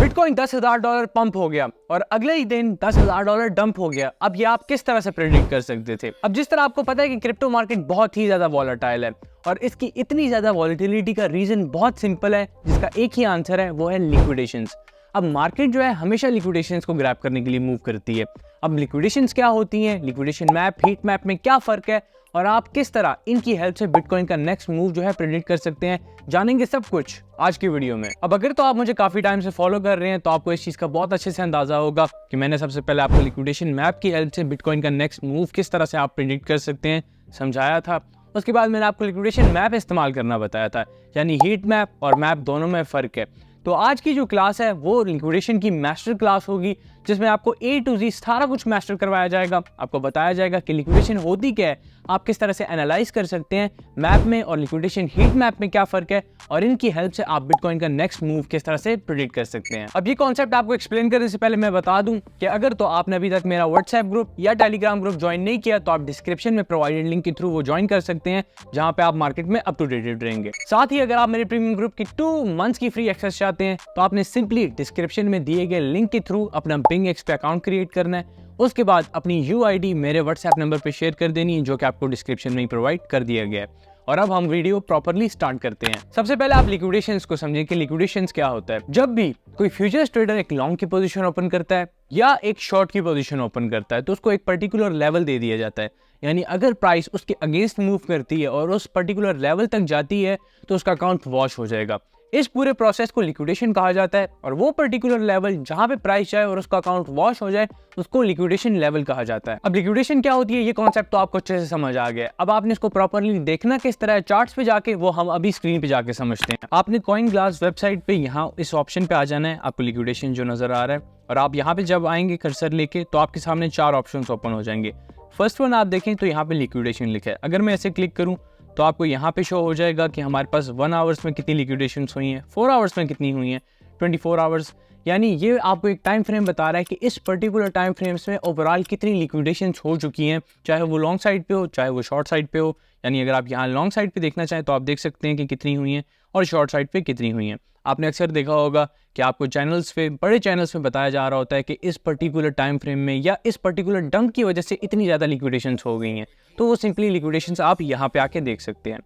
Bitcoin $10,000 pump हो गया और अगले ही दिन $10,000 डंप हो गया। अब ये आप किस तरह से प्रेडिक्ट कर सकते थे? अब जिस तरह आपको पता है कि क्रिप्टो मार्केट बहुत ही ज्यादा वॉलेटाइल है और इसकी इतनी ज्यादा वॉलेटिलिटी का रीजन बहुत सिंपल है, जिसका एक ही आंसर है, वो है लिक्विडेशंस। अब मार्केट जो है हमेशा लिक्विडेशंस को ग्रैब करने के लिए मूव करती है। अब लिक्विडेशंस क्या होती हैं, लिक्विडेशन मैप, हीट मैप में क्या फर्क है और आप किस तरह इनकी हेल्प से बिटकॉइन का नेक्स्ट मूव जो है प्रेडिक्ट कर सकते हैं, जानेंगे सब कुछ आज की वीडियो में। अब अगर तो आप मुझे काफी टाइम से फॉलो कर रहे हैं तो आपको इस चीज का बहुत अच्छे से अंदाजा होगा कि मैंने सबसे पहले आपको लिक्विडेशन मैप की हेल्प से बिटकॉइन का नेक्स्ट मूव किस तरह से आप प्रेडिक्ट कर सकते हैं समझाया था। उसके बाद मैंने आपको लिक्विडेशन मैप इस्तेमाल करना बताया था, यानी हीट मैप और मैप दोनों में फ़र्क है। तो आज की जो क्लास है वो लिक्विडेशन की मास्टर क्लास होगी, जिसमें आपको A to Z सारा कुछ मास्टर करवाया जाएगा। आपको बताया जाएगा कि लिक्विडेशन होती क्या है, आप किस तरह से एनालाइज कर सकते हैं मैप में और लिक्विडेशन हीट मैप में क्या फ़र्क है और इनकी हेल्प से आप बिटकॉइन का नेक्स्ट मूव किस तरह से प्रेडिक्ट कर सकते हैं। अब ये कॉन्सेप्ट आपको एक्सप्लेन करने से पहले मैं बता दूं कि अगर तो आपने अभी तक मेरा व्हाट्सएप ग्रुप या टेलीग्राम ग्रुप ज्वाइन नहीं किया तो आप डिस्क्रिप्शन में प्रोवाइडेड लिंक के थ्रू वो ज्वाइन कर सकते हैं, जहां पे आप मार्केट में अप टू डेट रहेंगे। साथ ही अगर आप मेरे प्रीमियम ग्रुप की 2 मंथ्स की फ्री एक्सेस चाहते हैं तो आपने सिंपली डिस्क्रिप्शन में दिए गए लिंक के थ्रू अपना BingX पे अकाउंट क्रिएट करना है। उसके बाद अपनी UID मेरे व्हाट्सएप नंबर पे शेयर कर देनी है, जो कि आपको डिस्क्रिप्शन में ही प्रोवाइड कर दिया गया है। और अब हम वीडियो प्रॉपर्ली स्टार्ट करते हैं। सबसे पहले आप लिक्विडेशंस को समझें कि लिक्विडेशंस क्या होता है। जब भी कोई फ्यूचर्स ट्रेडर एक लॉन्ग की पोजीशन ओपन करता है या एक शॉर्ट की पोजीशन ओपन करता है तो उसको एक पर्टिकुलर लेवल दे दिया जाता है, यानी अगर प्राइस उसके अगेंस्ट मूव करती है और उस पर्टिकुलर लेवल तक जाती है तो उसका अकाउंट वॉश हो जाएगा। इस पूरे प्रोसेस को लिक्विडेशन कहा जाता है और वो पर्टिकुलर लेवल जहां पे प्राइस जाए और उसका अकाउंट वॉश हो जाए उसको लिक्विडेशन लेवल कहा जाता है। अब लिक्विडेशन क्या होती है, ये कॉन्सेप्ट तो आपको अच्छे से समझ आ गया। अब आपने इसको प्रॉपर्ली देखना किस तरह है, चार्ट्स पे जाके वो हम अभी स्क्रीन पे जाके समझते हैं। आपने कॉइन ग्लास वेबसाइट पे यहाँ इस ऑप्शन पे आ जाना है, आपको लिक्विडेशन जो नजर आ रहा है और आप यहाँ पे जब आएंगे कर्सर लेके तो आपके सामने 4 ऑप्शन ओपन हो जाएंगे। फर्स्ट वन आप देखें तो यहाँ पे लिक्विडेशन लिखा है। अगर मैं ऐसे क्लिक करूँ तो आपको यहाँ पे शो हो जाएगा कि हमारे पास 1 आवर्स में कितनी लिक्विडेशंस हुई हैं, 4 आवर्स में कितनी हुई हैं, 24 आवर्स, यानी ये आपको एक टाइम फ्रेम बता रहा है कि इस पर्टिकुलर टाइम फ्रेम्स में ओवरऑल कितनी लिक्विडेशंस हो चुकी हैं, चाहे वो लॉन्ग साइड पे हो चाहे वो शॉर्ट साइड पे हो। यानी अगर आप यहाँ लॉन्ग साइड पे देखना चाहें तो आप देख सकते हैं कि कितनी हुई हैं और शॉर्ट साइड पे कितनी हुई हैं। आपने अक्सर देखा होगा कि आपको चैनल्स पे, बड़े चैनल्स में बताया जा रहा होता है कि इस पर्टिकुलर टाइम फ्रेम में या इस पर्टिकुलर डंप की वजह से इतनी ज़्यादा लिक्विडेशंस हो गई हैं, तो वो सिंपली लिक्विडेशंस आप यहाँ पे आके देख सकते हैं।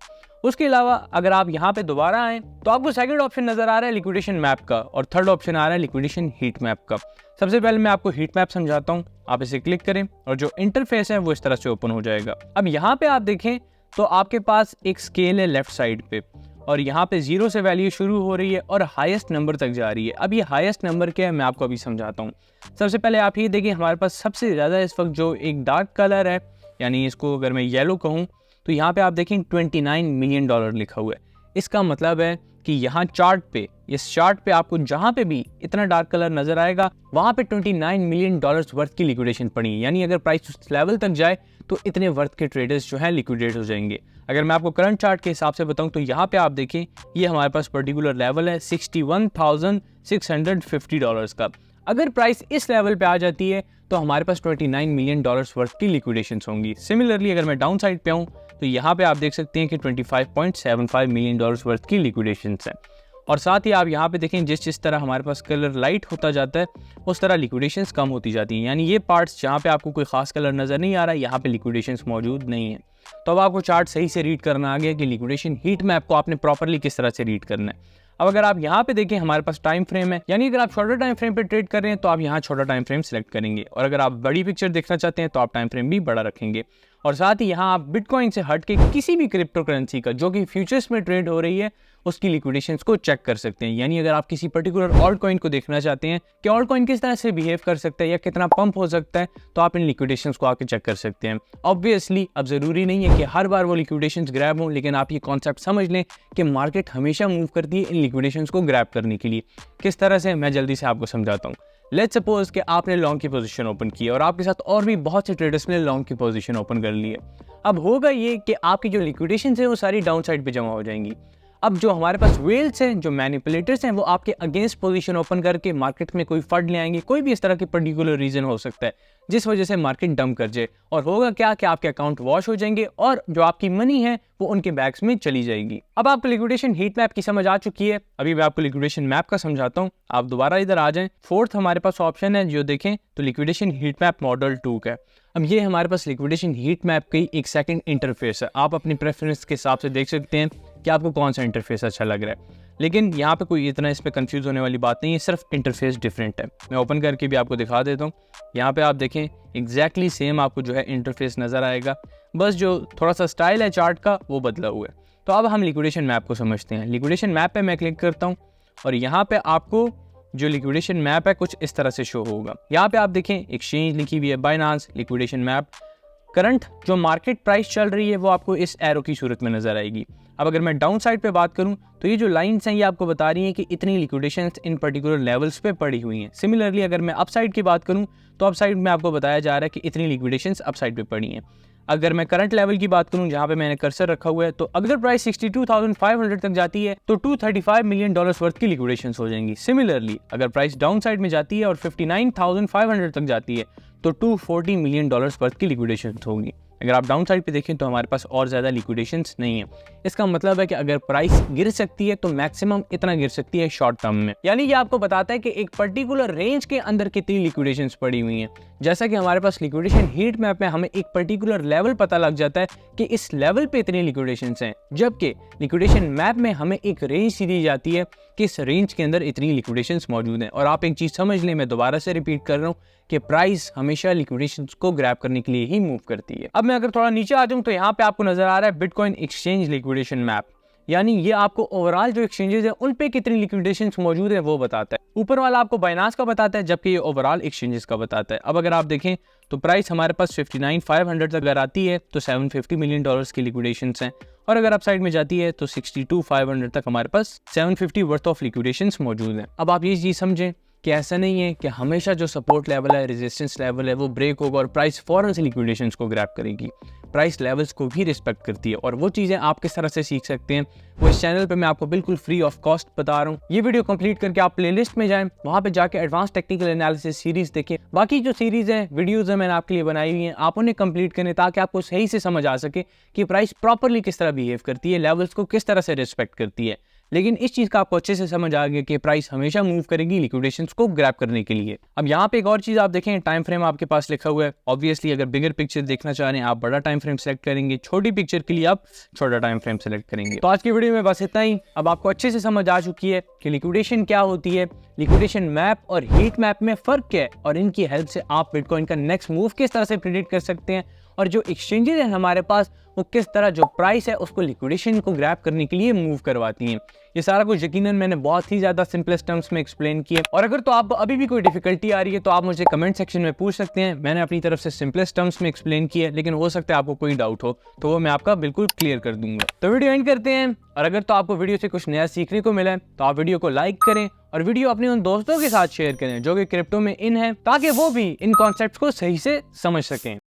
उसके अलावा अगर आप यहाँ पे दोबारा आएँ तो आपको सेकंड ऑप्शन नजर आ रहा है लिक्विडेशन मैप का और थर्ड ऑप्शन आ रहा है लिक्विडेशन हीट मैप का। सबसे पहले मैं आपको हीट मैप समझाता हूँ, आप इसे क्लिक करें और जो इंटरफेस है वो इस तरह से ओपन हो जाएगा। अब यहाँ पे आप देखें तो आपके पास एक स्केल है लेफ्ट साइड पे और यहाँ पे 0 से वैल्यू शुरू हो रही है और हाईएस्ट नंबर तक जा रही है। अब ये हाईएस्ट नंबर क्या है मैं आपको अभी समझाता हूँ। सबसे पहले आप ये देखिए, हमारे पास सबसे ज़्यादा इस वक्त जो एक डार्क कलर है, यानी इसको अगर मैं येलो कहूँ तो यहाँ पे आप देखें $29 मिलियन लिखा हुआ है। इसका मतलब है कि यहाँ चार्ट पे, इस चार्ट पे आपको जहाँ पे भी इतना डार्क कलर नजर आएगा वहाँ पे $29 मिलियन वर्थ की लिक्विडेशन पड़ी है, यानी अगर प्राइस उस लेवल तक जाए तो इतने वर्थ के ट्रेडर्स जो है लिक्विडेट हो जाएंगे। अगर मैं आपको करंट चार्ट के हिसाब से बताऊं तो यहाँ पे आप देखें ये हमारे पास पर्टिकुलर लेवल है $61,650 का। अगर प्राइस इस लेवल पे आ जाती है तो हमारे पास $29 मिलियन वर्थ की लिक्विडेशंस होंगी। सिमिलरली अगर मैं डाउन साइड पे आऊँ तो यहाँ पे आप देख सकते हैं कि $25.75 मिलियन वर्थ की लिक्विडेशंस हैं। और साथ ही आप यहाँ पे देखें जिस तरह हमारे पास कलर लाइट होता जाता है उस तरह लिक्विडेशंस कम होती जाती हैं, यानी ये पार्ट्स जहाँ पे आपको कोई खास कलर नज़र नहीं आ रहा है यहाँ पे लिक्विडेशंस मौजूद नहीं है। तो अब आपको चार्ट सही से रीड करना आ गया कि लिक्विडेशन हीट मैप को आपने प्रॉपर्ली किस तरह से रीड करना है। अब अगर आप यहाँ पे देखें हमारे पास टाइम फ्रेम है, यानी अगर आप छोटा टाइम फ्रेम पे ट्रेड कर रहे हैं तो आप यहाँ छोटा टाइम फ्रेम सेलेक्ट करेंगे और अगर आप बड़ी पिक्चर देखना चाहते हैं तो आप टाइम फ्रेम भी बड़ा रखेंगे। और साथ ही यहाँ आप बिटकॉइन से हट के किसी भी क्रिप्टो करेंसी का जो कि फ्यूचर्स में ट्रेड हो रही है उसकी लिक्विडेशंस को चेक कर सकते हैं। यानी अगर आप किसी पर्टिकुलर ऑल्ट कॉइन को देखना चाहते हैं कि ऑल्ट कॉइन किस तरह से बिहेव कर सकता है या कितना पंप हो सकता है तो आप इन लिक्विडेशंस को आके चेक कर सकते हैं। ऑब्वियसली अब जरूरी नहीं है कि हर बार वो लिक्विडेशंस ग्रैब हों, लेकिन आप ये कॉन्सेप्ट समझ लें कि मार्केट हमेशा मूव करती है इन लिक्विडेशंस को ग्रैब करने के लिए। किस तरह से, मैं जल्दी से आपको समझाता हूँ। लेट्स सपोज कि आपने लॉन्ग की पोजीशन ओपन की और आपके साथ और भी बहुत से ट्रेडर्स ने लॉन्ग की पोजीशन ओपन कर ली है। अब होगा ये कि आपकी जो लिक्विडेशन है वो सारी डाउन साइड पे जमा हो जाएंगी। अब जो हमारे पास वेल्स हैं, जो मैनिपुलेटर्स हैं, वो आपके अगेंस्ट पोजीशन ओपन करके मार्केट में कोई फंड ले आएंगे, कोई भी इस तरह की पर्टिकुलर रीजन हो सकता है जिस वजह से मार्केट डंप कर जाए, और होगा क्या कि आपके अकाउंट वॉश हो जाएंगे और जो आपकी मनी है वो उनके बैग्स में चली जाएगी। अब आपको लिक्विडेशन हीट मैप की समझ आ चुकी है, अभी मैं आपको लिक्विडेशन मैप का समझाता हूँ। आप दोबारा इधर आ जाएं। फोर्थ हमारे पास ऑप्शन है जो देखें तो लिक्विडेशन हीट मैप मॉडल 2 का। अब ये हमारे पास लिक्विडेशन हीट मैप की एक सेकंड इंटरफेस है। आप अपनी प्रेफरेंस के हिसाब से देख सकते हैं कि आपको कौन सा इंटरफेस अच्छा लग रहा है, लेकिन यहाँ पे कोई इतना इस पे कंफ्यूज होने वाली बात नहीं है, सिर्फ इंटरफेस डिफरेंट है। मैं ओपन करके भी आपको दिखा देता हूँ। यहाँ पे आप देखें एग्जैक्टली सेम आपको जो है इंटरफेस नज़र आएगा, बस जो थोड़ा सा स्टाइल है चार्ट का वो बदला हुआ है। तो अब हम लिक्विडेशन मैप को समझते हैं। लिक्विडेशन मैप पे मैं क्लिक करता हूँ और यहाँ पे आपको जो लिक्विडेशन मैप है कुछ इस तरह से शो होगा। यहाँ पे आप देखें एक्सचेंज लिखी हुई है बाइनांस, लिक्विडेशन मैप, करंट जो मार्केट प्राइस चल रही है वो आपको इस एरो की सूरत में नजर आएगी। अब अगर मैं डाउन साइड पे बात करूं तो ये जो लाइंस हैं ये आपको बता रही हैं कि इतनी लिक्विडेशंस इन पर्टिकुलर लेवल्स पे पड़ी हुई हैं। सिमिलरली अगर मैं अप साइड की बात करूं तो अप साइड में आपको बताया जा रहा है कि इतनी लिक्विडेशंस अप साइड पे पड़ी हैं। अगर मैं करंट लेवल की बात करूं जहां पे मैंने कर्सर रखा हुआ है, तो अगर प्राइस 62,500 तक जाती है तो $235 मिलियन वर्थ की लिक्विडेशंस हो जाएंगी। सिमिलरली अगर प्राइस डाउन साइड में जाती है और 59,500 तक जाती है तो $240 मिलियन वर्थ की लिक्विडेशंस होंगी। अगर आप डाउन साइड पे देखें तो हमारे पास और ज़्यादा लिक्विडेशंस नहीं है। इसका मतलब है कि अगर प्राइस गिर सकती है तो मैक्सिमम इतना गिर सकती है शॉर्ट टर्म में, यानी कि आपको बताता है कि एक पर्टिकुलर रेंज के अंदर कितनी लिक्विडेशंस पड़ी हुई हैं। जैसा कि हमारे पास लिक्विडेशन हीट मैप में हमें एक पर्टिकुलर लेवल पता लग जाता है कि इस लेवल पे इतनी लिक्विडेशंस हैं, जबकि लिक्विडेशन मैप में हमें एक रेंज सी दी जाती है कि इस रेंज के अंदर इतनी लिक्विडेशंस मौजूद हैं। और आप एक चीज़ समझ लें, मैं दोबारा से रिपीट कर रहा हूँ कि प्राइस हमेशा लिक्विडेशंस को ग्रैब करने के लिए ही मूव करती है। अब मैं अगर थोड़ा नीचे आ जाऊं तो यहाँ पे आपको नजर आ रहा है बिटकॉइन एक्सचेंज लिक्विडेशन मैप, यानी ये आपको ओवरऑल जो एक्सचेंजेस है उन पे कितनी लिक्विडेशंस मौजूद है वो बताता है। ऊपर वाला आपको बाइनांस का बताता है जबकि ये ओवरऑल एक्सचेंजेस का बताता है। अब अगर आप देखें तो प्राइस हमारे पास 59,500 तक अगर आती है तो $750 मिलियन की लिक्विडेशंस हैं, और अगर अप साइड में जाती है तो 62,500 तक हमारे पास 750 वर्थ ऑफ लिक्विडेशंस मौजूद हैं। अब आप ये चीज़ समझें कि ऐसा नहीं है कि हमेशा जो सपोर्ट लेवल है, रेजिस्टेंस लेवल है वो ब्रेक होगा और प्राइस फौरन से लिक्विडेशंस को ग्रैब करेगी। प्राइस लेवल्स को भी रिस्पेक्ट करती है, और वो चीज़ें आप किस तरह से सीख सकते हैं वो इस चैनल पे मैं आपको बिल्कुल फ्री ऑफ कॉस्ट बता रहा हूँ। ये वीडियो कंप्लीट करके आप प्लेलिस्ट में जाएं, वहाँ पे जाके एडवांस टेक्निकल एनालिसिस सीरीज देखें। बाकी जो सीरीज है, वीडियोज़ है मैंने आपके लिए बनाई हुई हैं, आप उन्हें कंप्लीट करें ताकि आपको सही से समझ आ सके कि प्राइस प्रॉपरली किस तरह बिहेव करती है, लेवल्स को किस तरह से रिस्पेक्ट करती है। लेकिन इस चीज़ का आपको अच्छे से समझ आ गया कि प्राइस हमेशा मूव करेगी लिक्विडेशंस को ग्रैब करने के लिए। अब यहाँ पे एक और चीज़ आप देखें, टाइम फ्रेम आपके पास लिखा हुआ है। ऑब्वियसली अगर बिगर पिक्चर देखना चाह रहे हैं आप बड़ा टाइम फ्रेम सेलेक्ट करेंगे, छोटी पिक्चर के लिए आप छोटा टाइम फ्रेम सेलेक्ट करेंगे। तो आज की वीडियो में बस इतना ही। अब आपको अच्छे से समझ आ चुकी है कि लिक्विडेशन क्या होती है, लिक्विडेशन मैप और हीट मैप में फ़र्क क्या है, और इनकी हेल्प से आप बिटकॉइन का नेक्स्ट मूव किस तरह से प्रेडिक्ट कर सकते हैं, और जो एक्सचेंजेस हैं हमारे पास वो किस तरह जो प्राइस है उसको लिक्विडेशन को ग्रैब करने के लिए मूव करवाती हैं। ये सारा कुछ यकीनन मैंने बहुत ही ज़्यादा सिंपलेस्ट टर्म्स में एक्सप्लेन किया, और अगर तो आपको अभी भी कोई डिफिकल्टी आ रही है तो आप मुझे कमेंट सेक्शन में पूछ सकते हैं। मैंने अपनी तरफ से सिंपलेस्ट टर्म्स में एक्सप्लेन किया, लेकिन हो सकता है आपको कोई डाउट हो तो वो मैं आपका बिल्कुल क्लियर कर दूंगा। तो वीडियो एंड करते हैं, और अगर तो आपको वीडियो से कुछ नया सीखने को मिला है तो आप वीडियो को लाइक करें और वीडियो अपने उन दोस्तों के साथ शेयर करें जो कि क्रिप्टो में इन है, ताकि वो भी इन कॉन्सेप्ट्स को सही से समझ सकें।